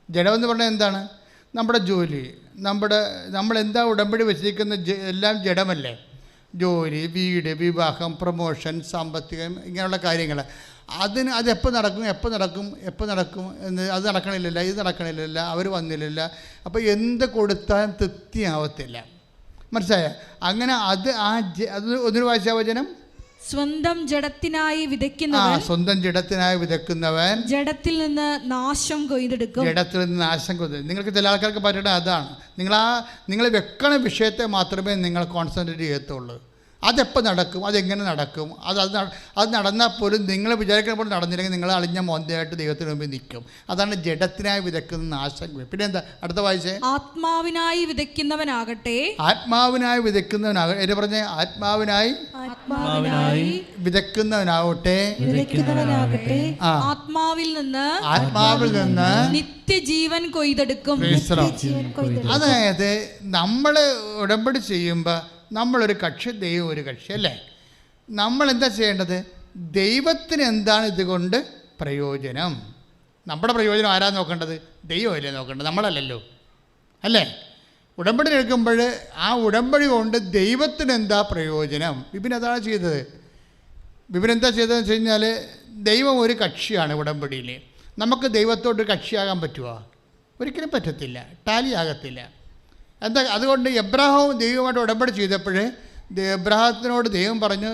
ജഡമെന്ന് പറഞ്ഞാൽ എന്താണ്? നമ്മുടെ ജോലി, നമ്മളെന്താ ഉടമ്പടി വെച്ചിരിക്കുന്ന എല്ലാം ജഡമല്ലേ. ജോലി, വീട്, വിവാഹം, പ്രൊമോഷൻ, സാമ്പത്തികം, ഇങ്ങനെയുള്ള കാര്യങ്ങൾ. അതെപ്പോൾ നടക്കും എന്ന് അത് നടക്കണില്ല, ഇത് നടക്കണില്ല, അവർ വന്നില്ല. അപ്പോൾ എന്ത് കൊടുത്താലും തൃപ്തിയാവത്തില്ല. മനസ്സിലായ? അങ്ങനെ അത് ഒന്നിനു വായിച്ച വചനം, സ്വന്തം ജഡത്തിനായി വിതയ്ക്കുന്നവൻ ജഡത്തിൽ നിന്ന് നാശം കൊയ്തെടുക്കും. നിങ്ങൾക്ക് ചില ആൾക്കാർക്ക് പറ്റേണ്ട അതാണ്. നിങ്ങൾ വെക്കണ വിഷയത്തെ മാത്രമേ നിങ്ങൾ കോൺസെൻട്രേറ്റ് ചെയ്യത്തുള്ളൂ. അതെപ്പോൾ നടക്കും, അതെങ്ങനെ നടക്കും, അത് നടന്നാൽ പോലും നിങ്ങൾ വിചാരിക്കുന്ന പോലെ നടന്നില്ലെങ്കിൽ നിങ്ങൾ അളിഞ്ഞ മോന്തയായിട്ട് ദൈവത്തിന് മുമ്പിൽ നിൽക്കും. അതാണ് ജഡത്തിനായി വിതയ്ക്കുന്ന നാശം. പിന്നെ എന്താ അടുത്ത വായിച്ചേ? ആത്മാവിനായി വിതയ്ക്കുന്നവനാകട്ടെ എന്ന് പറഞ്ഞ ആത്മാവിനായി വിതയ്ക്കുന്നവനാകട്ടെ ആത്മാവിൽ നിന്ന് നിത്യജീവൻ കൊയ്തെടുക്കും. അതായത് നമ്മൾ ഉടമ്പടി ചെയ്യുമ്പോൾ നമ്മളൊരു കക്ഷി, ദൈവം ഒരു കക്ഷി അല്ലേ. നമ്മളെന്താ ചെയ്യേണ്ടത്? ദൈവത്തിന് എന്താണ് ഇതുകൊണ്ട് പ്രയോജനം? നമ്മുടെ പ്രയോജനം ആരാ നോക്കേണ്ടത്? ദൈവമല്ലേ നോക്കേണ്ടത്, നമ്മളല്ലല്ലോ അല്ലേ. ഉടമ്പടി എടുക്കുമ്പോൾ ആ ഉടമ്പടി കൊണ്ട് ദൈവത്തിന് എന്താ പ്രയോജനം? ബിബിൻ അതാണ് ചെയ്തത്. ബിബിൻ എന്താ ചെയ്തതെന്ന് വെച്ച് കഴിഞ്ഞാൽ, ദൈവം ഒരു കക്ഷിയാണ് ഉടമ്പടിയിൽ. നമുക്ക് ദൈവത്തോട് കക്ഷിയാകാൻ പറ്റുമോ? ഒരിക്കലും പറ്റത്തില്ല, ടാലി ആകത്തില്ല. അതുകൊണ്ട് എബ്രാഹാവും ദൈവമായിട്ട് ഉടമ്പടി ചെയ്തപ്പോൾ എബ്രാഹത്തിനോട് ദൈവം പറഞ്ഞു,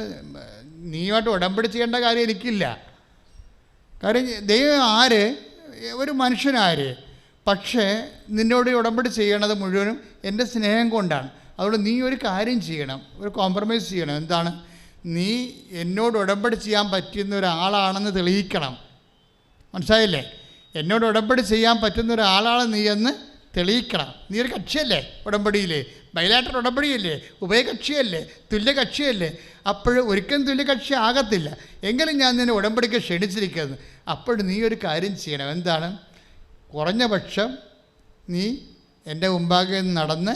നീയുമായിട്ട് ഉടമ്പടി ചെയ്യേണ്ട കാര്യം എനിക്കില്ല. കാര്യം ദൈവം ആര്? ഒരു മനുഷ്യനാര്? പക്ഷേ നിന്നോട് ഉടമ്പടി ചെയ്യണത് മുഴുവനും എൻ്റെ സ്നേഹം കൊണ്ടാണ്. അതുകൊണ്ട് നീ ഒരു കാര്യം ചെയ്യണം, ഒരു കോംപ്രമൈസ് ചെയ്യണം. എന്താണ്? നീ എന്നോട് ഉടമ്പടി ചെയ്യാൻ പറ്റുന്ന ഒരാളാണെന്ന് തെളിയിക്കണം. മനസ്സിലായില്ലേ? എന്നോട് ഉടമ്പടി ചെയ്യാൻ പറ്റുന്ന ഒരാളാണ് നീ എന്ന് തെളിയിക്കണം. നീ ഒരു കക്ഷിയല്ലേ ഉടമ്പടിയില്ലേ, ബൈലാറ്ററൽ ഉടമ്പടിയല്ലേ, ഉഭയകക്ഷിയല്ലേ, തുല്യകക്ഷിയല്ലേ. അപ്പോൾ ഒരിക്കലും തുല്യകക്ഷി ആകത്തില്ല. എങ്കിലും ഞാൻ നിന്നെ ഉടമ്പടിക്ക് ക്ഷണിച്ചിരിക്കുന്നത്. അപ്പോൾ നീ ഒരു കാര്യം ചെയ്യണം. എന്താണ്? കുറഞ്ഞ പക്ഷം നീ എൻ്റെ മുമ്പാകെ നടന്ന്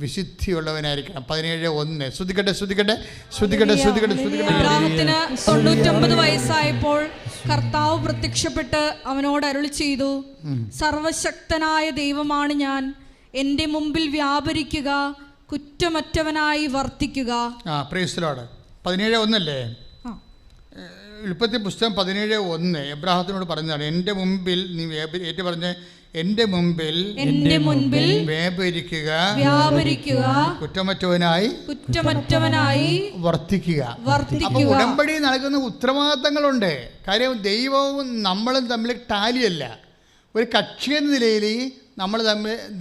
വിശുദ്ധിയുള്ളവനായിരിക്കണം. 17:1. ശ്രദ്ധിക്കട്ടെ. 99 വയസ്സായപ്പോൾ കർത്താവ് പ്രത്യക്ഷപ്പെട്ട് അവനോട് അരുളി ചെയ്തു, സർവശക്തനായ ദൈവമാണ് ഞാൻ, എൻ്റെ മുമ്പിൽ വ്യാപരിക്കുക, കുറ്റമറ്റവനായി വർത്തിക്കുക. Praise the Lord. 17:1 അല്ലേ? ഉൽപ്പത്തി പുസ്തകം 17:1 എബ്രാഹത്തിനോട് പറഞ്ഞതാണ്, എൻ്റെ മുമ്പിൽ നീ ഏറ്റു പറഞ്ഞ്, എൻ്റെ മുമ്പിൽ വ്യാപരിക്കുക, കുറ്റമറ്റവനായി വർത്തിക്കുക. അപ്പോൾ ഉടമ്പടി നൽകുന്ന ഉത്തരവാദിത്തങ്ങളുണ്ട്. കാര്യം ദൈവവും നമ്മളും തമ്മിൽ ടാലിയല്ല. ഒരു കക്ഷി എന്ന നിലയിൽ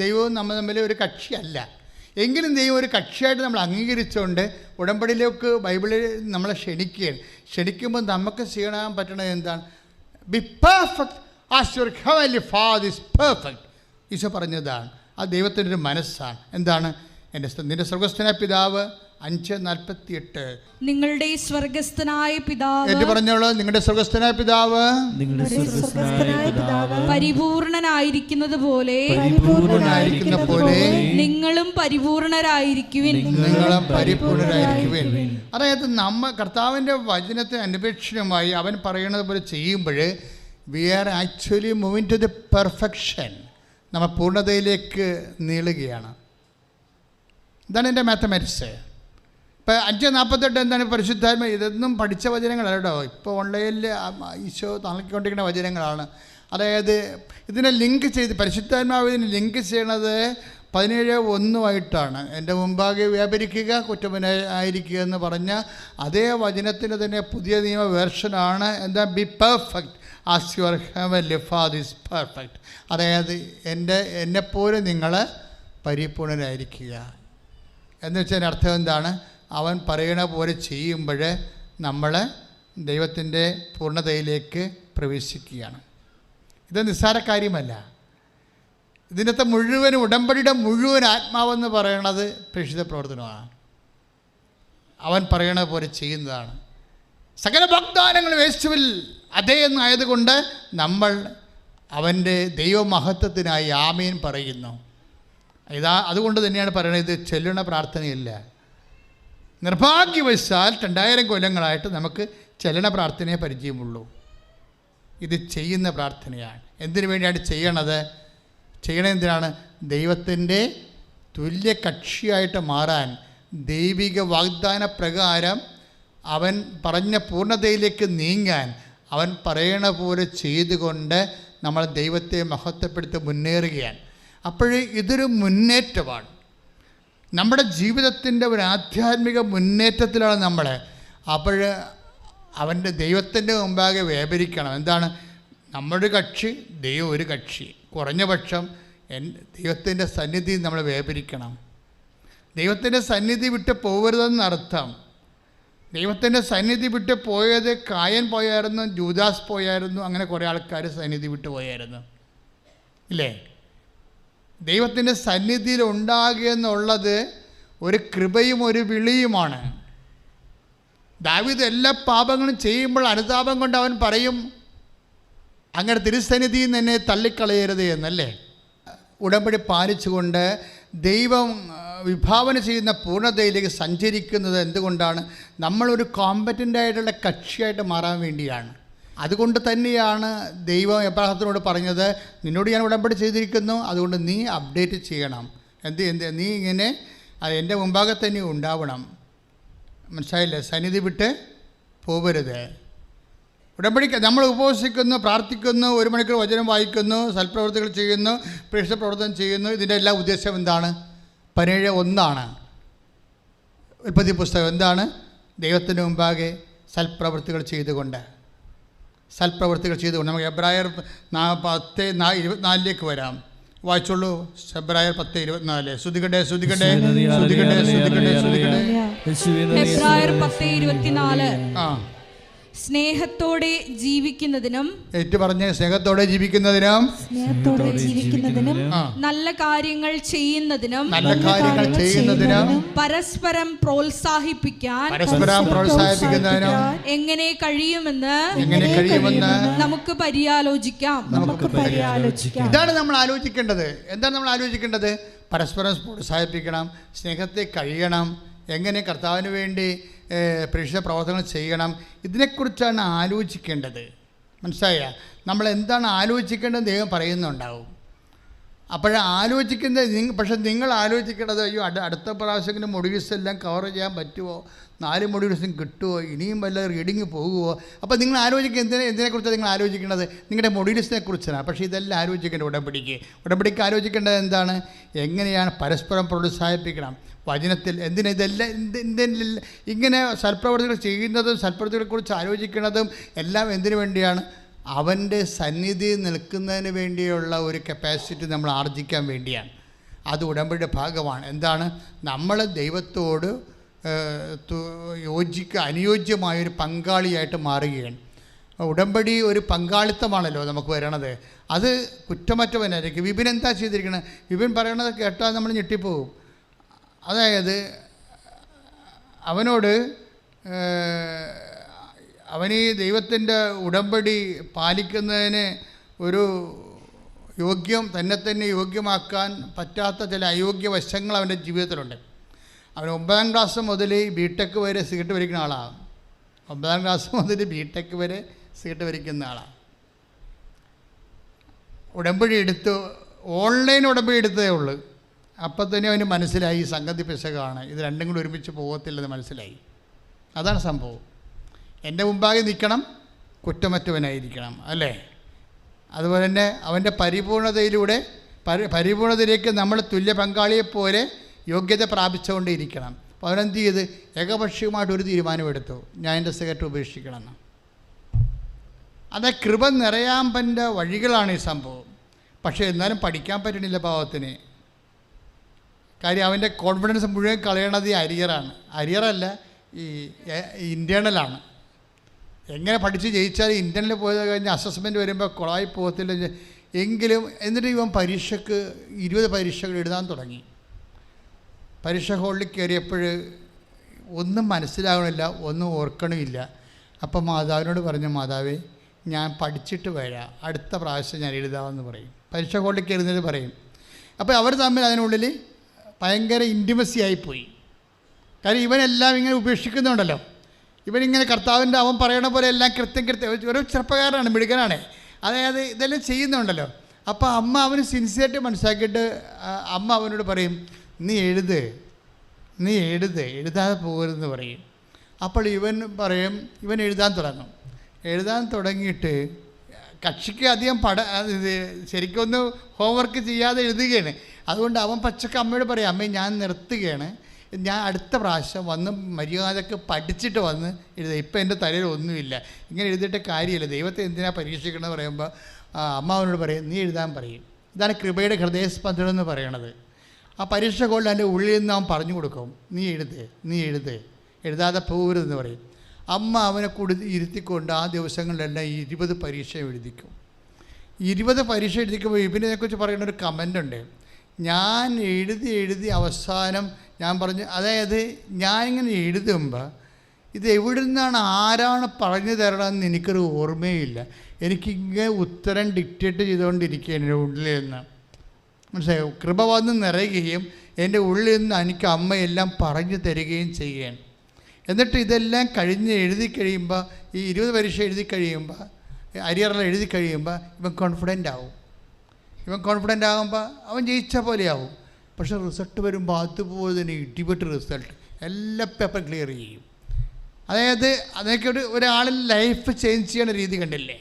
ദൈവവും നമ്മൾ തമ്മിൽ ഒരു കക്ഷിയല്ല. എങ്കിലും ദൈവം ഒരു കക്ഷിയായിട്ട് നമ്മൾ അംഗീകരിച്ചുകൊണ്ട് ഉടമ്പടിയിലേക്ക് ബൈബിളിൽ നമ്മളെ ക്ഷണിക്കുമ്പോൾ നമുക്ക് ചെയ്യാൻ പറ്റണത് എന്താണ്? Be perfect as your heavenly father is perfect. Eesho പറഞ്ഞതാണ്. ആ ദൈവത്തിൻ്റെ ഒരു മനസ്സാണ്. എന്താണ്? നിന്റെ സ്വർഗസ്ഥനായ പിതാവ് 5:48. നിങ്ങളുടെ സ്വർഗസ്ഥനായ പിതാവ് എന്ന് പറഞ്ഞോളൂ. നിങ്ങളുടെ സ്വർഗസ്ഥനായ പിതാവ് പരിപൂർണനായിരിക്കുന്നത് പോലെ നിങ്ങളും പരിപൂർണരായിരിക്കുവിൻ. അതായത് കർത്താവിൻ്റെ വചനത്തിന് അന്വേഷണമായി അവൻ പറയുന്നത് പോലെ ചെയ്യുമ്പോൾ we are actually moving to the perfection. നമ്മൾ പൂർണ്ണതയിലേക്ക് നീളുകയാണ്. ഇതാണ് എൻ്റെ മാത്തമാറ്റിക്സ്. ഇപ്പോൾ 5:48 എന്താണ്? പരിശുദ്ധാത്മ. ഇതൊന്നും പഠിച്ച വചനങ്ങളല്ല കേട്ടോ. ഇപ്പോൾ ഓൺലൈനിൽ ഈശോ നൽകിക്കൊണ്ടിരിക്കുന്ന വചനങ്ങളാണ്. അതായത് ഇതിനെ ലിങ്ക് ചെയ്ത് പരിശുദ്ധാത്മാവിനെ ലിങ്ക് ചെയ്യണത് 17:1 എൻ്റെ മുമ്പാകെ വ്യാപരിക്കുക, കുറ്റമനായിരിക്കുക എന്ന് പറഞ്ഞ അതേ വചനത്തിൻ്റെ തന്നെ പുതിയ നിയമ വേർഷനാണ്. എന്താ? B perfect as your heavenly father is perfect. അതായത് എന്നെപ്പോലെ നിങ്ങൾ പരിപൂർണരായിരിക്കുക എന്ന് വെച്ചതിൻ്റെ അർത്ഥം എന്താണ്? അവൻ പറയണ പോലെ ചെയ്യുമ്പോൾ നമ്മൾ ദൈവത്തിൻ്റെ പൂർണ്ണതയിലേക്ക് പ്രവേശിക്കുകയാണ്. ഇത് നിസ്സാര കാര്യമല്ല. ഇതിനകത്ത് മുഴുവൻ ഉടമ്പടിയുടെ മുഴുവൻ ആത്മാവെന്ന് പറയണത് പ്രേക്ഷിത പ്രവർത്തനമാണ്. അവൻ പറയണ പോലെ ചെയ്യുന്നതാണ്. സകല വാഗ്ദാനങ്ങൾ യേശുവിൽ അതേ എന്നായതുകൊണ്ട് നമ്മൾ അവൻ്റെ ദൈവമഹത്വത്തിനായി ആമേൻ പറയുന്നു. അതുകൊണ്ട് തന്നെയാണ് പറയുന്നത്, ഇത് ചെല്ലണ പ്രാർത്ഥനയില്ല. നിർഭാഗ്യവശാൽ 2000 കൊല്ലങ്ങളായിട്ട് നമുക്ക് ചെല്ലണ പ്രാർത്ഥനയെ പരിചയമുള്ളൂ. ഇത് ചെയ്യുന്ന പ്രാർത്ഥനയാണ്. എന്തിനു വേണ്ടിയാണ് ചെയ്യണത്? ചെയ്യണത് എന്തിനാണ്? ദൈവത്തിൻ്റെ തുല്യ കക്ഷിയായിട്ട് മാറാൻ, ദൈവിക വാഗ്ദാന പ്രകാരം അവൻ പറഞ്ഞ പൂർണ്ണതയിലേക്ക് നീങ്ങാൻ, അവൻ പറയണ പോലെ ചെയ്തുകൊണ്ട് നമ്മൾ ദൈവത്തെ മഹത്വപ്പെടുത്തി മുന്നേറുകയാണ്. അപ്പോൾ ഇതൊരു മുന്നേറ്റമാണ്. നമ്മുടെ ജീവിതത്തിൻ്റെ ഒരു ആധ്യാത്മിക മുന്നേറ്റത്തിലാണ് നമ്മൾ. അപ്പോൾ അവൻ്റെ ദൈവത്തിൻ്റെ മുമ്പാകെ വ്യാപരിക്കണം. എന്താണ്? നമ്മുടെ കക്ഷി, ദൈവം ഒരു കക്ഷി. കുറഞ്ഞ പക്ഷം ദൈവത്തിൻ്റെ സന്നിധി നമ്മൾ വ്യാപരിക്കണം. ദൈവത്തിൻ്റെ സന്നിധി വിട്ട് പോകരുതെന്നർത്ഥം. ദൈവത്തിൻ്റെ സന്നിധി വിട്ട് പോയത് കായൻ പോയായിരുന്നു, ജൂദാസ് പോയായിരുന്നു, അങ്ങനെ കുറേ ആൾക്കാർ സന്നിധി വിട്ട് പോയായിരുന്നു, ഇല്ലേ? ദൈവത്തിൻ്റെ സന്നിധിയിൽ ഉണ്ടാകുക എന്നുള്ളത് ഒരു കൃപയും ഒരു വിളിയുമാണ്. ദാവീദ് എല്ലാ പാപങ്ങളും ചെയ്യുമ്പോൾ അനുതാപം കൊണ്ട് അവൻ പറയും, അങ്ങനെ തിരുസന്നിധിയിൽ നിന്ന് എന്നെ തള്ളിക്കളയരുത് എന്നല്ലേ? ഉടമ്പടി പാലിച്ചുകൊണ്ട് ദൈവം വിഭാവന ചെയ്യുന്ന പൂർണ്ണതയിലേക്ക് സഞ്ചരിക്കുന്നത് എന്തുകൊണ്ടാണ്? നമ്മളൊരു കോമ്പറ്റൻ്റ് ആയിട്ടുള്ള കക്ഷിയായിട്ട് മാറാൻ വേണ്ടിയാണ്. അതുകൊണ്ട് തന്നെയാണ് ദൈവം എബ്രാഹത്തിനോട് പറഞ്ഞത്, നിന്നോട് ഞാൻ ഉടമ്പടി ചെയ്തിരിക്കുന്നു, അതുകൊണ്ട് നീ അപ്ഡേറ്റ് ചെയ്യണം. നീ ഇങ്ങനെ എൻ്റെ മുമ്പാകെ തന്നെ ഉണ്ടാവണം. മനസ്സിലായില്ലേ? സന്നിധി വിട്ട് പോകരുത്. ഉടമ്പടിക്ക് നമ്മൾ ഉപവസിക്കുന്നു, പ്രാർത്ഥിക്കുന്നു, 1 മണിക്കൂർ വചനം വായിക്കുന്നു, സൽപ്രവർത്തികൾ ചെയ്യുന്നു, പ്രേക്ഷിത പ്രവർത്തനം ചെയ്യുന്നു. ഇതിൻ്റെ എല്ലാ ഉദ്ദേശം എന്താണ്? 17:1 ഉൽപ്പത്തി പുസ്തകം എന്താണ്? ദൈവത്തിൻ്റെ മുമ്പാകെ സൽപ്രവൃത്തികൾ ചെയ്തുകൊണ്ട് നമുക്ക് എബ്രായർ 10:24 വരാം. വായിച്ചോളൂ. എബ്രായർ 10:24. ശ്രുതികട്ടെ. എബ്രായർ 10:24. സ്നേഹത്തോടെ ജീവിക്കുന്നതിനും, പറഞ്ഞ സ്നേഹത്തോടെ ജീവിക്കുന്നതിനും നല്ല കാര്യങ്ങൾ ചെയ്യുന്നതിനും പരസ്പരം പ്രോത്സാഹിപ്പിക്കുന്നതിനും എങ്ങനെ കഴിയുമെന്ന് നമുക്ക് പര്യാലോചിക്കാം. ഇതാണ് നമ്മൾ ആലോചിക്കേണ്ടത്. എന്താണ് നമ്മൾ ആലോചിക്കേണ്ടത്? പരസ്പരം പ്രോത്സാഹിപ്പിക്കണം, സ്നേഹത്തെ കഴിയണം, എങ്ങനെ കർത്താവിന് വേണ്ടി പ്രേക്ഷിത പ്രവർത്തനങ്ങൾ ചെയ്യണം. ഇതിനെക്കുറിച്ചാണ് ആലോചിക്കേണ്ടത്. മനസ്സിലായ? നമ്മൾ എന്താണ് ആലോചിക്കേണ്ടത് ദൈവം പറയുന്നുണ്ടാവും. പക്ഷേ നിങ്ങൾ ആലോചിക്കേണ്ടത്, അയ്യോ അടുത്ത പ്രാവശ്യം മൊഡ്യൂൾസ് എല്ലാം കവർ ചെയ്യാൻ പറ്റുമോ, 4 മൊഡ്യൂൾസും കിട്ടുമോ, ഇനിയും വല്ല റീഡിങ് പോകുമോ? അപ്പോൾ നിങ്ങൾ എന്തിനെക്കുറിച്ചാണ് നിങ്ങൾ ആലോചിക്കേണ്ടത്? നിങ്ങളുടെ മൊഡ്യൂൾസിനെ കുറിച്ചാണ്. പക്ഷേ ഇതെല്ലാം ആലോചിക്കേണ്ടത് ഉടമ്പടിക്ക് ആലോചിക്കേണ്ടത് എന്താണ്? എങ്ങനെയാണ് പരസ്പരം പ്രോത്സാഹിപ്പിക്കണം വചനത്തിൽ. ഇങ്ങനെ സൽപ്രവർത്തികൾ ചെയ്യുന്നതും സൽപ്രവർത്തികളെക്കുറിച്ച് ആലോചിക്കുന്നതും എല്ലാം എന്തിനു വേണ്ടിയാണ്? അവൻ്റെ സന്നിധിയിൽ നിൽക്കുന്നതിന് വേണ്ടിയുള്ള ഒരു കപ്പാസിറ്റി നമ്മൾ ആർജിക്കാൻ വേണ്ടിയാണ്. അത് ഉടമ്പടിയുടെ ഭാഗമാണ്. എന്താണ്? നമ്മൾ ദൈവത്തോട് അനുയോജ്യമായൊരു പങ്കാളിയായിട്ട് മാറുകയാണ്. ഉടമ്പടി ഒരു പങ്കാളിത്തമാണല്ലോ നമുക്ക് വരണത്. അത് കുറ്റമറ്റവനായിരിക്കും. വിപിൻ എന്താ ചെയ്തിരിക്കുന്നത്? വിപിൻ പറയണത് കേട്ടാൽ നമ്മൾ ഞെട്ടിപ്പോകും. അതായത് അവന് ഈ ദൈവത്തിൻ്റെ ഉടമ്പടി പാലിക്കുന്നതിന് ഒരു തന്നെ യോഗ്യമാക്കാൻ പറ്റാത്ത ചില അയോഗ്യ വശങ്ങൾ അവൻ്റെ ജീവിതത്തിലുണ്ട്. അവൻ 9ാം ക്ലാസ് മുതൽ ബിടെക് വരെ സിഗരറ്റ് വലിക്കുന്ന ആളാണ്. 9ാം ക്ലാസ് മുതൽ ബിടെക് വരെ സിഗരറ്റ് വലിക്കുന്ന ആളാണ്. ഓൺലൈൻ ഉടമ്പടി എടുത്തതേ ഉള്ളൂ. അപ്പം തന്നെ അവന് മനസ്സിലായി സംഗതി പിശകാണ്, ഇത് രണ്ടും കൂടി ഒരുമിച്ച് പോകത്തില്ലെന്ന് മനസ്സിലായി. അതാണ് സംഭവം. എൻ്റെ മുമ്പാകെ നിൽക്കണം, കുറ്റമറ്റവനായിരിക്കണം, അല്ലേ? അതുപോലെ തന്നെ അവൻ്റെ പരിപൂർണതയിലേക്ക് നമ്മൾ തുല്യ പങ്കാളിയെപ്പോലെ യോഗ്യത പ്രാപിച്ചുകൊണ്ടിരിക്കണം. അപ്പോൾ അവനെന്ത് ചെയ്ത് ഏകപക്ഷീയമായിട്ടൊരു തീരുമാനമെടുത്തു, ഞാൻ എൻ്റെ സിഗരറ്റ് ഉപേക്ഷിക്കണമെന്ന്. അത് കൃപ നിറയാമ്പൻ്റെ വഴികളാണ് ഈ സംഭവം. പക്ഷേ എന്നാലും പഠിക്കാൻ പറ്റണില്ല പാവത്തിന്. കാര്യം അവൻ്റെ കോൺഫിഡൻസ് മുഴുവൻ കളയണത് ഈ അരിയറല്ല, ഈ ഇൻറ്റേർണലാണ്. എങ്ങനെ പഠിച്ച് ജയിച്ചാൽ ഇൻറ്റേർണൽ പോയത് കഴിഞ്ഞ് അസസ്മെൻറ്റ് വരുമ്പോൾ കുളമായി പോകത്തില്ല. എന്നിട്ട് ഇവൻ പരീക്ഷയ്ക്ക് 20 പരീക്ഷകൾ എഴുതാൻ തുടങ്ങി. പരീക്ഷ ഹോളിൽ കയറിയപ്പോൾ ഒന്നും മനസ്സിലാകണില്ല, ഒന്നും ഓർക്കണമില്ല. അപ്പം മാതാവിനോട് പറഞ്ഞു, മാതാവേ ഞാൻ പഠിച്ചിട്ട് വരാം, അടുത്ത പ്രാവശ്യം ഞാൻ എഴുതാമെന്ന് പറയും. പരീക്ഷ ഹോളിൽ കയറുന്നത് പറയും. അപ്പോൾ അവർ തമ്മിൽ അതിനുള്ളിൽ ഭയങ്കര ഇൻറ്റിമസി ആയിപ്പോയി. കാര്യം ഇവനെല്ലാം ഇങ്ങനെ ഉപേക്ഷിക്കുന്നുണ്ടല്ലോ. ഇവനിങ്ങനെ കർത്താവിൻ്റെ അവൻ പറയണ പോലെ എല്ലാം കൃത്യം ഒരു ചെറുപ്പക്കാരനാണ്, മിടുക്കനാണ്. അതായത് ഇതെല്ലാം ചെയ്യുന്നുണ്ടല്ലോ. അപ്പോൾ അമ്മ അവന് സിൻസിയറായിട്ട് മനസ്സിലാക്കിയിട്ട് അമ്മ അവനോട് പറയും, നീ എഴുതാതെ പോകരുതെന്ന് പറയും. അപ്പോൾ ഇവൻ പറയും, ഇവൻ എഴുതാൻ തുടങ്ങിയിട്ട് കക്ഷിക്ക് അധികം ശരിക്കൊന്ന് ഹോംവർക്ക് ചെയ്യാതെ എഴുതുകയാണ്. അതുകൊണ്ട് അവൻ പച്ചക്ക് അമ്മയോട് പറയും, അമ്മ ഞാൻ നിർത്തുകയാണ്, ഞാൻ അടുത്ത പ്രാവശ്യം വന്ന് മര്യാദക്ക് പഠിച്ചിട്ട് വന്ന് എഴുതുക, ഇപ്പം എൻ്റെ തലയിൽ ഒന്നുമില്ല, ഇങ്ങനെ എഴുതിയിട്ട് കാര്യമില്ല, ദൈവത്തെ എന്തിനാണ് പരീക്ഷിക്കണമെന്ന് പറയുമ്പോൾ അമ്മ അവനോട് പറയും, നീ എഴുതാൻ പറയും. ഇതാണ് കൃപയുടെ ഹൃദയസ്പന്ദനം എന്ന് പറയണത്. ആ പരീക്ഷ കൊണ്ട് എൻ്റെ ഉള്ളിൽ നിന്ന് അവൻ പറഞ്ഞു കൊടുക്കും, നീ എഴുതാതെ പോകരുതെന്ന് പറയും. അമ്മ അവനെ ഇരുത്തിക്കൊണ്ട് ആ ദിവസങ്ങളിലെല്ലാം 20 പരീക്ഷ എഴുതിക്കും. 20 പരീക്ഷ എഴുതിക്കുമ്പോൾ ഇവനെക്കുറിച്ച് പറയുന്ന ഒരു കമൻ്റുണ്ട്, ഞാൻ എഴുതി അവസാനം ഞാൻ പറഞ്ഞു, അതായത് ഞാനിങ്ങനെ എഴുതുമ്പോൾ ഇത് എവിടെ നിന്നാണ് ആരാണ് പറഞ്ഞു തരണമെന്ന് എനിക്കൊരു ഓർമ്മയില്ല, എനിക്കിങ്ങനെ ഉത്തരം ഡിക്റ്റേറ്റ് ചെയ്തുകൊണ്ടിരിക്കുകയാണ് എൻ്റെ ഉള്ളിൽ നിന്ന്. മനസ്സിലായോ? കൃപ വന്ന് നിറയുകയും എൻ്റെ ഉള്ളിൽ നിന്ന് എനിക്ക് അമ്മയെല്ലാം പറഞ്ഞു തരികയും ചെയ്യുകയാണ്. എന്നിട്ട് ഇതെല്ലാം എഴുതി കഴിയുമ്പോൾ, ഈ 20 പരീക്ഷ എഴുതി കഴിയുമ്പോൾ, അരിയറെല്ലാം എഴുതി കഴിയുമ്പോൾ ഇവൻ കോൺഫിഡൻ്റ് ആകുമ്പോൾ അവൻ ജയിച്ച പോലെയാവും. പക്ഷേ റിസൾട്ട് വരുമ്പോൾ അതുപോലെ തന്നെ ഇടിപെട്ട് റിസൾട്ട്, എല്ലാ പേപ്പർ ക്ലിയർ ചെയ്യും. അതായത് അതൊക്കെ ഒരാളിൽ ലൈഫ് ചേഞ്ച് ചെയ്യുന്ന രീതി കണ്ടില്ലേ?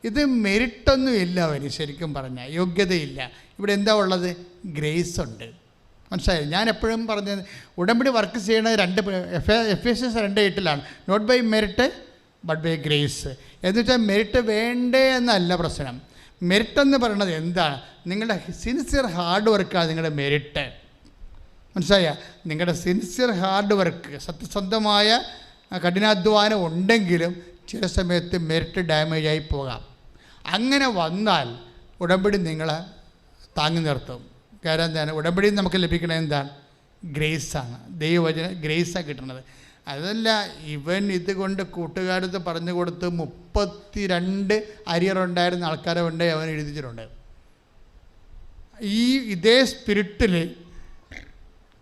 ഇത് മെറിറ്റൊന്നും ഇല്ല അവന്, ശരിക്കും പറഞ്ഞാൽ യോഗ്യതയില്ല. ഇവിടെ എന്താ ഉള്ളത്? ഗ്രേസ് ഉണ്ട്. മനസ്സിലായി? ഞാൻ എപ്പോഴും പറഞ്ഞത് ഉടമ്പടി വർക്ക് ചെയ്യണത് Ephesians 2:8 not by merit but by grace. എന്ന് വെച്ചാൽ മെറിറ്റ് വേണ്ടേ എന്നല്ല പ്രശ്നം. മെറിറ്റ് എന്ന് പറയുന്നത് എന്താണ്? നിങ്ങളുടെ സിൻസിയർ ഹാർഡ് വർക്കാണ് നിങ്ങളുടെ മെറിറ്റ്. മനസ്സിലായ? നിങ്ങളുടെ സിൻസിയർ ഹാർഡ് വർക്ക്, സത്യസന്ധമായ കഠിനാധ്വാനം ഉണ്ടെങ്കിലും ചില സമയത്ത് മെറിറ്റ് ഡാമേജായി പോകാം. അങ്ങനെ വന്നാൽ ഉടമ്പടി നിങ്ങളെ താങ്ങി നിർത്തും. കാരണം എന്താണ്? ഉടമ്പടി നമുക്ക് ലഭിക്കണത് എന്താണ്? ഗ്രേസാണ്. ദൈവവചന ഗ്രേസാണ് കിട്ടുന്നത്. അതല്ല, ഇവൻ ഇതുകൊണ്ട് കൂട്ടുകാരത്ത് പറഞ്ഞു കൊടുത്ത് 32 അരിയറുണ്ടായിരുന്ന ആൾക്കാരെ കൊണ്ട് അവൻ എഴുതിച്ചിട്ടുണ്ട്. ഇതേ സ്പിരിറ്റിൽ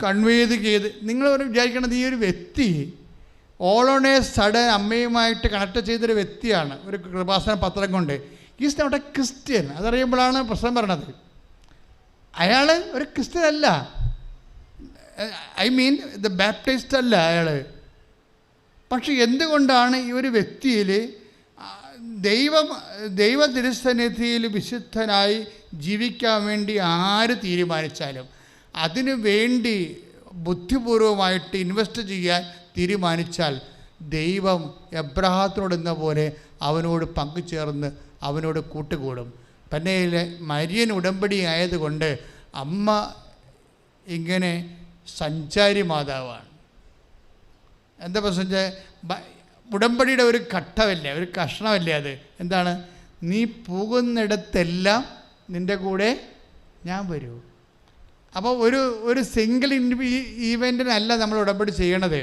കൺവേ ചെയ്ത് നിങ്ങൾ വിചാരിക്കണത് ഈ ഒരു വ്യക്തി ഓൾ ഓൺ എ സഡൻ അമ്മയുമായിട്ട് കണക്ട് ചെയ്തൊരു വ്യക്തിയാണ് ഒരു കൃപാസന പത്രം കൊണ്ട്. Is not a Christian. അതറിയുമ്പോഴാണ് പ്രശ്നം പറയണത്. അയാൾ ഒരു ക്രിസ്ത്യൻ അല്ല, ഐ മീൻ ദ ബാപ്റ്റിസ്റ്റ് അല്ല അയാൾ. പക്ഷെ എന്തുകൊണ്ടാണ് ഈ ഒരു വ്യക്തിയിൽ ദൈവ തിരുസന്നിധിയിൽ വിശുദ്ധനായി ജീവിക്കാൻ വേണ്ടി ആര് തീരുമാനിച്ചാലും അതിനു വേണ്ടി ബുദ്ധിപൂർവമായിട്ട് ഇൻവെസ്റ്റ് ചെയ്യാൻ തീരുമാനിച്ചാൽ ദൈവം എബ്രഹാത്തിനോടെന്ന പോലെ അവനോട് പങ്കുചേർന്ന് അവനോട് കൂട്ടുകൂടും. പന്നയിലെ മരിയൻ ഉടമ്പടി ആയതുകൊണ്ട് അമ്മ ഇങ്ങനെ സഞ്ചാരി മാതാവാണ്. എന്താ പ്രശ്നം? ഉടമ്പടിയുടെ ഒരു ഘട്ടമല്ലേ, ഒരു കഷ്ണമല്ലേ അത്? എന്താണ്? നീ പോകുന്നിടത്തെല്ലാം നിൻ്റെ കൂടെ ഞാൻ വരൂ. അപ്പോൾ ഒരു സിംഗിൾ ഈവൻറ്റിനല്ല നമ്മൾ ഉടമ്പടി ചെയ്യണത്.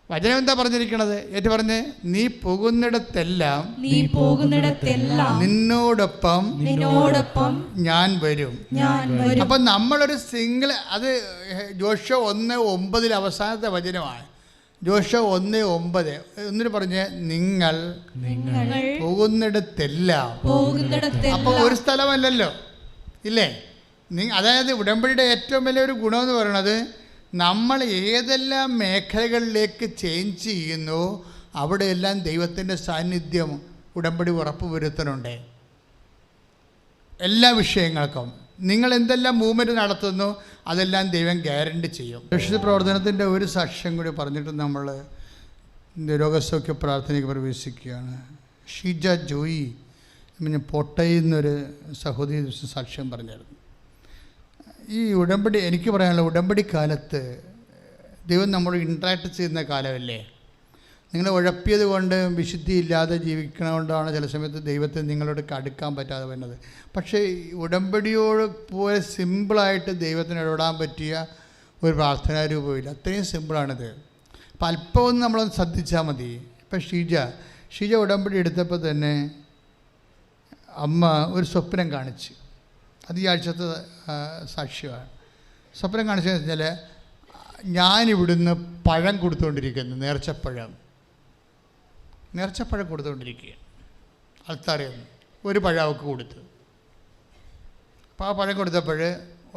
വചനം എന്താ പറഞ്ഞിരിക്കണത്? ഏറ്റു പറഞ്ഞ്, നീ പോകുന്നിടത്തെല്ലാം നിന്നോടൊപ്പം ഞാൻ വരും. അപ്പം നമ്മളൊരു സിംഗിൾ, അത് ജോഷുവ 1:9 അവസാനത്തെ വചനമാണ്. ജോഷുവ 1:9 എന്നിട്ട് പറഞ്ഞ്, നിങ്ങൾ പോകുന്നിടത്തെല്ലാം. അപ്പോൾ ഒരു സ്ഥലമല്ലല്ലോ, ഇല്ലേ? അതായത് ഉടമ്പടിയുടെ ഏറ്റവും വലിയൊരു ഗുണമെന്ന് പറയുന്നത്, നമ്മൾ ഏതെല്ലാം മേഖലകളിലേക്ക് ചേഞ്ച് ചെയ്യുന്നു അവിടെയെല്ലാം ദൈവത്തിൻ്റെ സാന്നിധ്യം ഉടമ്പടി ഉറപ്പുവരുത്തുന്നുണ്ട്. എല്ലാ വിഷയങ്ങൾക്കും നിങ്ങൾ എന്തെല്ലാം മൂവ്മെൻറ്റ് നടത്തുന്നു അതെല്ലാം ദൈവം ഗ്യാരണ്ടി ചെയ്യും. രക്ഷിത പ്രവർത്തനത്തിൻ്റെ ഒരു സാക്ഷ്യം കൂടി പറഞ്ഞിട്ട് നമ്മൾ രോഗസൗഖ്യ പ്രാർത്ഥനയ്ക്ക് പ്രവേശിക്കുകയാണ്. ഷീജ ജോയി പോട്ടയിൽ നിന്നൊരു സഹോദരി സാക്ഷ്യം പറഞ്ഞായിരുന്നു. ഈ ഉടമ്പടി, എനിക്ക് പറയാനുള്ള, ഉടമ്പടി കാലത്ത് ദൈവം നമ്മളോട് ഇൻട്രാക്ട് ചെയ്യുന്ന കാലമല്ലേ. നിങ്ങൾ ഉഴപ്പിയത് കൊണ്ട് വിശുദ്ധിയില്ലാതെ ജീവിക്കണതുകൊണ്ടാണ് ചില സമയത്ത് ദൈവത്തെ നിങ്ങളോട് അടുക്കാൻ പറ്റാതെ വരുന്നത്. പക്ഷേ ഉടമ്പടിയോട് പോലെ സിമ്പിളായിട്ട് ദൈവത്തിന് ഇടപെടാൻ പറ്റിയ ഒരു പ്രാർത്ഥനാ രൂപമില്ല. അത്രയും സിമ്പിളാണിത്. അപ്പം അല്പമൊന്നും നമ്മളൊന്ന് ശ്രദ്ധിച്ചാൽ മതി. ഇപ്പം ഷീജ ഉടമ്പടി എടുത്തപ്പോൾ തന്നെ അമ്മ ഒരു സ്വപ്നം കാണിച്ചു. അത് ഈ ആഴ്ചത്തെ സാക്ഷ്യമാണ്. സ്വപ്നം കാണിച്ചതെന്ന് വെച്ചാൽ, ഞാനിവിടുന്ന് പഴം കൊടുത്തുകൊണ്ടിരിക്കുന്നു, നേർച്ചപ്പഴം കൊടുത്തുകൊണ്ടിരിക്കുകയാണ്. ആൾക്കാരെ ഒരു പഴം അവൾക്ക് കൊടുത്തു. അപ്പോൾ ആ പഴം കൊടുത്തപ്പോൾ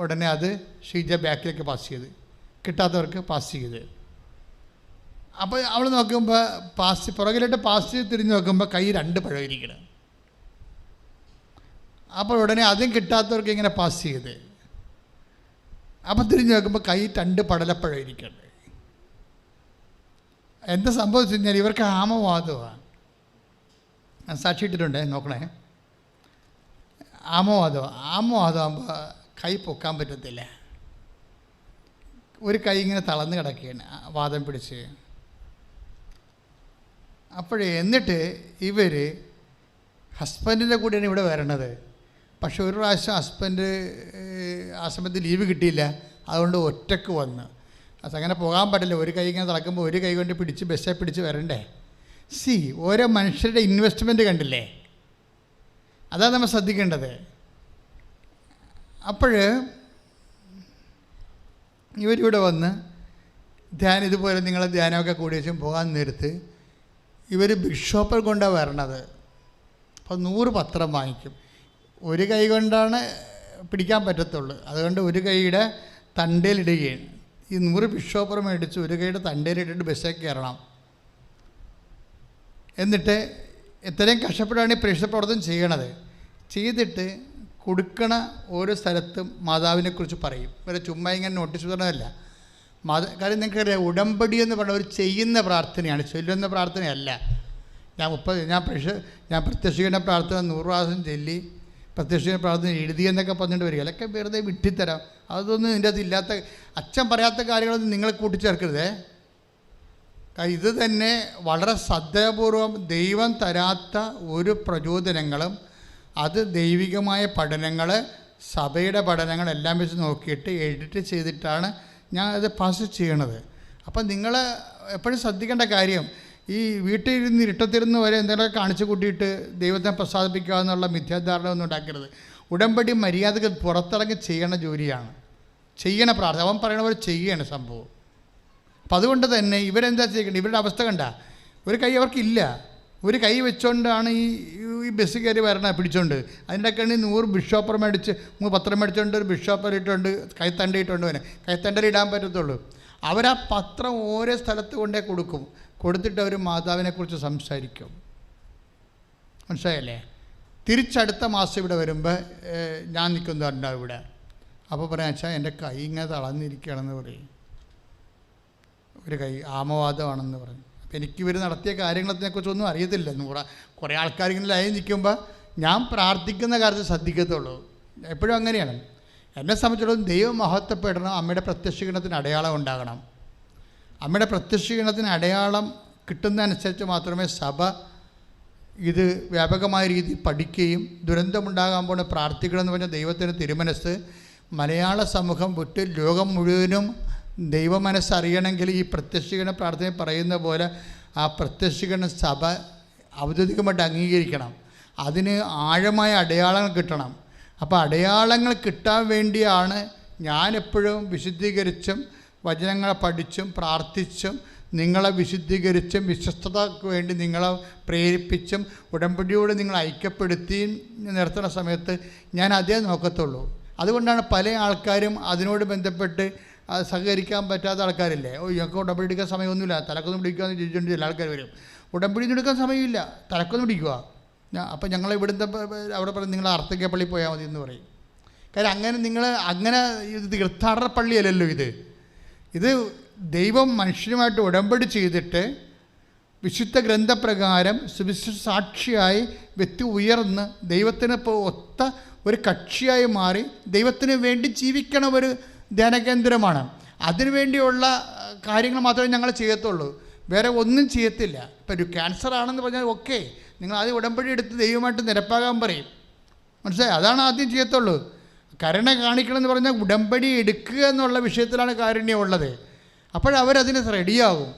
ഉടനെ അത് ഷീജ ബാക്കിലേക്ക് പാസ് ചെയ്ത്, കിട്ടാത്തവർക്ക് പാസ് ചെയ്ത്. അപ്പോൾ അവൾ നോക്കുമ്പോൾ പുറകിലോട്ട് പാസ് ചെയ്ത് തിരിഞ്ഞ് നോക്കുമ്പോൾ കൈ 2 പഴം ഇരിക്കണം. അപ്പോൾ ഉടനെ അതും കിട്ടാത്തവർക്ക് ഇങ്ങനെ പാസ് ചെയ്ത്, അപ്പോൾ തിരിഞ്ഞ് നോക്കുമ്പോൾ കൈ 2 പടലപ്പഴം ഇരിക്കണ്ടേ. എന്താ സംഭവിച്ചു കഴിഞ്ഞാൽ ഇവർക്ക് ആമവാദമാണ്. സാക്ഷി ഇട്ടിട്ടുണ്ട്, നോക്കണേ. ആമവാദമാകുമ്പോൾ കൈ പൊക്കാൻ പറ്റത്തില്ല. ഒരു കൈ ഇങ്ങനെ തളർന്ന് കിടക്കുകയാണ് വാദം പിടിച്ച്. എന്നിട്ട് ഇവർ ഹസ്ബൻഡിൻ്റെ കൂടെയാണ് ഇവിടെ വരണത്. പക്ഷെ ഒരു പ്രാവശ്യം ഹസ്ബൻഡ് ആ സമയത്ത് ലീവ് കിട്ടിയില്ല, അതുകൊണ്ട് ഒറ്റക്ക് വന്ന്. അങ്ങനെ പോകാൻ പറ്റില്ല. ഒരു കൈ ഇങ്ങനെ തിളക്കുമ്പോൾ ഒരു കൈ കൊണ്ട് പിടിച്ച് ബസ്സെ പിടിച്ച് വരണ്ടേ. ഓരോ മനുഷ്യരുടെ ഇൻവെസ്റ്റ്മെൻറ്റ് കണ്ടില്ലേ, അതാണ് നമ്മൾ ശ്രദ്ധിക്കേണ്ടത്. ഇവരിവിടെ വന്ന് ഇതുപോലെ നിങ്ങൾ ധ്യാനമൊക്കെ കൂടി വെച്ചും പോകാൻ നേരത്ത് ഇവർ ബിഷോപ്പർ കൊണ്ടാണ് വരണത്. അപ്പോൾ 100 പത്രം വാങ്ങിക്കും. ഒരു കൈ കൊണ്ടാണ് പിടിക്കാൻ പറ്റത്തുള്ളൂ, അതുകൊണ്ട് ഒരു കൈയുടെ തണ്ടയിലിടുകയാണ്. ഈ 100 ബിഷോപ്പർ മേടിച്ച് ഒരു കൈയുടെ തണ്ടയിലിട്ടിട്ട് ബസ്സിലേക്ക് കയറണം. എന്നിട്ട് എത്രയും കഷ്ടപ്പെട്ടാണ് ഈ പ്രേക്ഷിത പ്രവർത്തനം ചെയ്യണത്. ചെയ്തിട്ട് കൊടുക്കണ ഓരോ സ്ഥലത്തും മാതാവിനെക്കുറിച്ച് പറയും. ഇവരെ ചുമ്മാ ഇങ്ങനെ നോട്ടീസ് പറഞ്ഞതല്ല. കാര്യം നിങ്ങൾക്കറിയാം, ഉടമ്പടി എന്ന് പറഞ്ഞാൽ ഒരു ചെയ്യുന്ന പ്രാർത്ഥനയാണ്, ചൊല്ലുന്ന പ്രാർത്ഥനയല്ല. ഞാൻ പ്രത്യക്ഷീകരണ പ്രാർത്ഥന 100 പ്രാവശ്യം ചൊല്ലി പ്രത്യക്ഷീകരണ പ്രാർത്ഥന എഴുതിയെന്നൊക്കെ പറഞ്ഞിട്ട് വരിക. അതൊക്കെ വെറുതെ വിട്ടിത്തരാം. അതൊന്നും ഇതിൻ്റെ അകത്ത് ഇല്ലാത്ത, അച്ഛൻ പറയാത്ത കാര്യങ്ങളൊന്നും നിങ്ങൾ കൂട്ടിച്ചേർക്കരുതേ. ഇത് തന്നെ വളരെ ശ്രദ്ധാപൂർവം ദൈവം തരാത്ത ഒരു പ്രചോദനങ്ങളും അത് ദൈവികമായ പഠനങ്ങൾ, സഭയുടെ പഠനങ്ങളെല്ലാം വെച്ച് നോക്കിയിട്ട് എഡിറ്റ് ചെയ്തിട്ടാണ് ഞാൻ അത് പാസ് ചെയ്യണത്. അപ്പം നിങ്ങൾ എപ്പോഴും ശ്രദ്ധിക്കേണ്ട കാര്യം, ഈ വീട്ടിലിരുന്ന് ഇരുട്ടത്തിരുന്ന് വരെ എന്തെങ്കിലും കാണിച്ചു കൂട്ടിയിട്ട് ദൈവത്തെ പ്രസാദിപ്പിക്കുക എന്നുള്ള മിഥ്യാധാരണ ഒന്നും ഉണ്ടാക്കരുത്. ഉടമ്പടി മര്യാദക്ക് പുറത്തിറങ്ങി ചെയ്യണ ജോലിയാണ്, ചെയ്യണ പ്രാർത്ഥന. അവൻ പറയണ പോലെ ചെയ്യണ സംഭവം. അപ്പം അതുകൊണ്ട് തന്നെ ഇവരെന്താ ചെയ്യേണ്ടത്? ഇവരുടെ അവസ്ഥ കണ്ട, ഒരു കൈ അവർക്കില്ല. ഒരു കൈ വെച്ചുകൊണ്ടാണ് ഈ ബസ് കയറി വരണ പിടിച്ചോണ്ട്. അതിൻ്റെ ഒക്കെ 100 ബിഷോപ്പർ മേടിച്ച് 3 പത്രം മേടിച്ചുകൊണ്ട് ഒരു ബിഷോപ്പർ ഇട്ടുകൊണ്ട് കൈത്തണ്ടയിട്ടുണ്ട്. അവന് കൈത്തണ്ടയിൽ ഇടാൻ പറ്റത്തുള്ളൂ. അവരാ പത്രം ഓരോ സ്ഥലത്ത് കൊണ്ടേ കൊടുക്കും. കൊടുത്തിട്ട് അവർ മാതാവിനെക്കുറിച്ച് സംസാരിക്കും. മനസ്സിലായല്ലേ? തിരിച്ചടുത്ത മാസം ഇവിടെ വരുമ്പോൾ ഞാൻ നിൽക്കുന്നുണ്ടാവും ഇവിടെ. അപ്പോൾ പറയാം, വെച്ചാൽ എൻ്റെ കൈ ഇങ്ങനെ തളർന്നിരിക്കുകയാണെന്ന് പറയും. ഒരു കൈ ആമവാദമാണെന്ന് പറഞ്ഞു. അപ്പോൾ എനിക്കിവർ നടത്തിയ കാര്യങ്ങളെക്കുറിച്ചൊന്നും അറിയത്തില്ല. കുറേ ആൾക്കാരിങ്ങനെ ലൈൻ നിൽക്കുമ്പോൾ ഞാൻ പ്രാർത്ഥിക്കുന്ന കാര്യത്തിൽ ശ്രദ്ധിക്കത്തുള്ളൂ. എപ്പോഴും അങ്ങനെയാണ്. എന്നെ സംബന്ധിച്ചിടത്തോളം ദൈവം മഹത്വപ്പെടണം. അമ്മയുടെ പ്രത്യക്ഷീകരണത്തിന് അടയാളം ഉണ്ടാകണം. അമ്മയുടെ പ്രത്യക്ഷീകരണത്തിന് അടയാളം കിട്ടുന്നതനുസരിച്ച് മാത്രമേ സഭ ഇത് വ്യാപകമായ രീതിയിൽ പഠിക്കുകയും ദുരന്തമുണ്ടാകാൻ പോണ പ്രാർത്ഥിക്കണമെന്ന് പറഞ്ഞ ദൈവത്തിൻ്റെ തിരുമനസ് മലയാള സമൂഹം വിട്ട് ലോകം മുഴുവനും ദൈവമനസ്സറിയണമെങ്കിൽ ഈ പ്രത്യക്ഷീകരണ പ്രാർത്ഥന പറയുന്ന പോലെ ആ പ്രത്യക്ഷീകരണ സഭ ഔദ്യോഗികമായിട്ട് അംഗീകരിക്കണം. അതിന് ആഴമായ അടയാളങ്ങൾ കിട്ടണം. അപ്പോൾ അടയാളങ്ങൾ കിട്ടാൻ വേണ്ടിയാണ് ഞാനെപ്പോഴും വിശുദ്ധീകരിച്ചും വചനങ്ങളെ പഠിച്ചും പ്രാർത്ഥിച്ചും നിങ്ങളെ വിശുദ്ധീകരിച്ചും വിശ്വസ്തതയ്ക്ക് വേണ്ടി നിങ്ങളെ പ്രേരിപ്പിച്ചും ഉടമ്പടിയോട് നിങ്ങൾ ഐക്യപ്പെടുത്തി നിർത്തുന്ന സമയത്ത് ഞാൻ അതേ നോക്കത്തുള്ളൂ. അതുകൊണ്ടാണ് പല ആൾക്കാരും അതിനോട് ബന്ധപ്പെട്ട് സഹകരിക്കാൻ പറ്റാത്ത ആൾക്കാരില്ലേ. ഞങ്ങൾക്ക് ഉടമ്പടി എടുക്കാൻ സമയമൊന്നുമില്ല, തലക്കൊന്നും പിടിക്കുകയെന്ന് ചോദിച്ചുകൊണ്ട് ചില ആൾക്കാർ വരും. ഉടമ്പടി എടുക്കാൻ സമയമില്ല, തലക്കൊന്നും പിടിക്കുക. അപ്പം ഞങ്ങൾ ഇവിടുത്തെ അവിടെ പറയും നിങ്ങൾ അർത്തക്ക പള്ളി പോയാൽ മതി എന്ന് പറയും. കാര്യം അങ്ങനെ ഇത് തീർത്ഥാടന പള്ളിയല്ലല്ലോ ഇത് ദൈവം മനുഷ്യനുമായിട്ട് ഉടമ്പടി ചെയ്തിട്ട് വിശുദ്ധ ഗ്രന്ഥപ്രകാരം സുവിശേഷ സാക്ഷിയായി വ്യക്തി ഉയർന്ന് ദൈവത്തിന് ഒത്ത ഒരു കക്ഷിയായി മാറി ദൈവത്തിന് വേണ്ടി ജീവിക്കണ ഒരു ധ്യാനകേന്ദ്രമാണ്. അതിനുവേണ്ടിയുള്ള കാര്യങ്ങൾ മാത്രമേ ഞങ്ങൾ ചെയ്യത്തുള്ളൂ, വേറെ ഒന്നും ചെയ്യത്തില്ല. ഇപ്പോൾ ഒരു ക്യാൻസർ ആണെന്ന് പറഞ്ഞാൽ ഓക്കെ, നിങ്ങൾ ആദ്യം ഉടമ്പടി എടുത്ത് ദൈവമായിട്ട് നിരപ്പാകാൻ പറയും. മനസ്സിലായി? അതാണ് ആദ്യം ചെയ്യത്തുള്ളൂ. കരുണ കാണിക്കണമെന്ന് പറഞ്ഞാൽ ഉടമ്പടി എടുക്കുക എന്നുള്ള വിഷയത്തിലാണ് കാരുണ്യം ഉള്ളത്. അപ്പോഴവരതിന് റെഡിയാകും.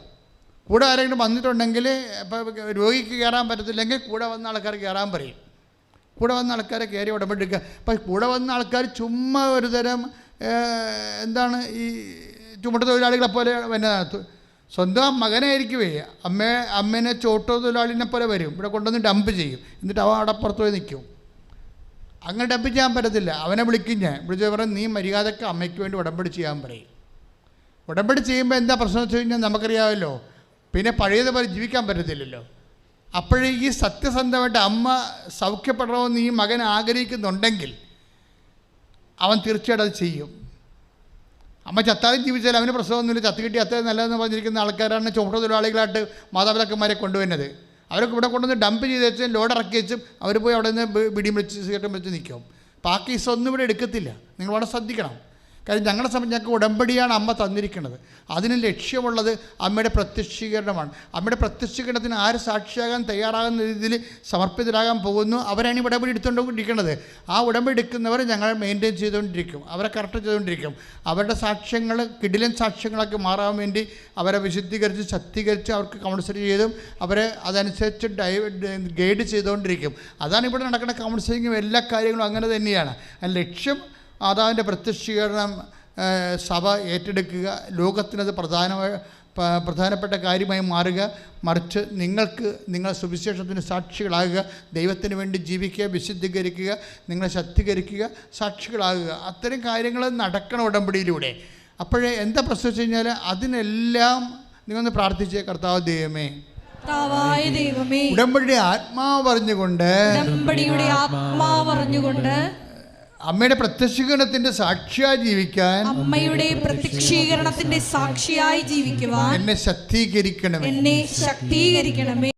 കൂടെ ആരെങ്കിലും വന്നിട്ടുണ്ടെങ്കിൽ ഇപ്പോൾ രോഗിക്ക് കയറാൻ പറ്റത്തില്ലെങ്കിൽ കൂടെ വന്ന ആൾക്കാർ കയറാൻ പറയും. കൂടെ വന്ന ആൾക്കാരെ കയറി ഉടമ്പടി എടുക്കുക. അപ്പം കൂടെ വന്ന ആൾക്കാർ ചുമ്മാ ഒരു തരം എന്താണ് ഈ ചുമട്ട് തൊഴിലാളികളെപ്പോലെ പിന്നെ സ്വന്തം മകനായിരിക്കുമേ അമ്മേനെ ചോട്ടോ തൊഴിലാളിനെ പോലെ വരും. ഇവിടെ കൊണ്ടുവന്ന് ഡംപ് ചെയ്യും. എന്നിട്ട് അവൻ അടപ്പുറത്ത് പോയി നിൽക്കും. അങ്ങനെ ഡംപ് ചെയ്യാൻ പറ്റത്തില്ല. അവനെ വിളിക്കും, ഞാൻ വിളിച്ച് പറഞ്ഞാൽ നീ മര്യാദക്ക് അമ്മയ്ക്ക് വേണ്ടി ഉടമ്പടി ചെയ്യാൻ പറയും. ഉടമ്പടി ചെയ്യുമ്പോൾ എന്താ പ്രശ്നം വെച്ച് കഴിഞ്ഞാൽ നമുക്കറിയാമല്ലോ, പിന്നെ പഴയതുപോലെ ജീവിക്കാൻ പറ്റത്തില്ലല്ലോ. അപ്പോഴേ ഈ സത്യസന്ധമായിട്ട് അമ്മ സൗഖ്യപ്പെടണമെന്ന് ഈ മകൻ ആഗ്രഹിക്കുന്നുണ്ടെങ്കിൽ അവൻ തീർച്ചയായിട്ടും അത് ചെയ്യും. അമ്മ ചത്താലും ജീവിച്ചാലും അവന് പ്രശ്നമൊന്നുമില്ല, ചത്ത് കിട്ടി അത്രയും നല്ലതെന്ന് പറഞ്ഞിരിക്കുന്ന ആൾക്കാരാണ് ചുമട്ട തൊഴിലാളികളായിട്ട് മാതാപിതാക്കന്മാരെ കൊണ്ടുവരുന്നത്. അവരൊക്കെ ഇവിടെ കൊണ്ടുവന്ന് ഡംപ് ചെയ്ത് വെച്ചും ലോഡ് ഇറക്കി വെച്ചും അവർ പോയി അവിടെ നിന്ന് പിടിയും വെച്ച് സിഗരറ്റും വെച്ച് നിൽക്കും. അപ്പോൾ ആ കേസൊന്നും ഇവിടെ എടുക്കത്തില്ല. നിങ്ങൾ വളരെ ശ്രദ്ധിക്കണം. കാര്യം ഞങ്ങളുടെ സമയം ഞങ്ങൾക്ക് ഉടമ്പടിയാണ് അമ്മ തന്നിരിക്കുന്നത്. അതിന് ലക്ഷ്യമുള്ളത് അമ്മയുടെ പ്രത്യക്ഷീകരണമാണ്. അമ്മയുടെ പ്രത്യക്ഷീകരണത്തിന് ആര് സാക്ഷിയാകാൻ തയ്യാറാകുന്ന രീതിയിൽ സമർപ്പിതരാകാൻ പോകുന്നു, അവരാണ് ഈ ഉടമ്പടി എടുത്തുകൊണ്ടിരിക്കുന്നത്. ആ ഉടമ്പടി എടുക്കുന്നവർ ഞങ്ങൾ മെയിൻറ്റെയിൻ ചെയ്തുകൊണ്ടിരിക്കും, അവരെ കറക്റ്റ് ചെയ്തുകൊണ്ടിരിക്കും. അവരുടെ സാക്ഷ്യങ്ങൾ കിടിലൻ സാക്ഷ്യങ്ങളൊക്കെ മാറാൻ വേണ്ടി അവരെ വിശുദ്ധീകരിച്ച് ശക്തീകരിച്ച് അവർക്ക് കൗൺസിലിംഗ് ചെയ്തും അവരെ അതനുസരിച്ച് ഗൈഡ് ചെയ്തുകൊണ്ടിരിക്കും. അതാണ് ഇവിടെ നടക്കുന്ന കൗൺസിലിങ്ങും എല്ലാ കാര്യങ്ങളും അങ്ങനെ തന്നെയാണ്. ലക്ഷ്യം മാതാവിൻ്റെ പ്രത്യക്ഷീകരണം സഭ ഏറ്റെടുക്കുക, ലോകത്തിനത് പ്രധാനപ്പെട്ട കാര്യമായി മാറുക. മറിച്ച് നിങ്ങൾ സുവിശേഷത്തിന് സാക്ഷികളാകുക, ദൈവത്തിന് വേണ്ടി ജീവിക്കുക, വിശുദ്ധീകരിക്കുക, നിങ്ങളെ ശക്തീകരിക്കുക, സാക്ഷികളാകുക. അത്തരം കാര്യങ്ങൾ നടക്കണം ഉടമ്പടിയിലൂടെ. അപ്പോഴേ എന്താ പ്രശ്നം വെച്ച് കഴിഞ്ഞാൽ അതിനെല്ലാം നിങ്ങളൊന്ന് പ്രാർത്ഥിച്ചേ, കർത്താവ് ദൈവമേ, ഉടമ്പടിയുടെ ആത്മാവ് പറഞ്ഞുകൊണ്ട് അമ്മയുടെ പ്രത്യക്ഷീകരണത്തിന്റെ സാക്ഷിയായി ജീവിക്കാൻ, അമ്മയുടെ പ്രത്യക്ഷീകരണത്തിന്റെ സാക്ഷിയായി ജീവിക്കുവാൻ എന്നെ ശക്തീകരിക്കണമേ.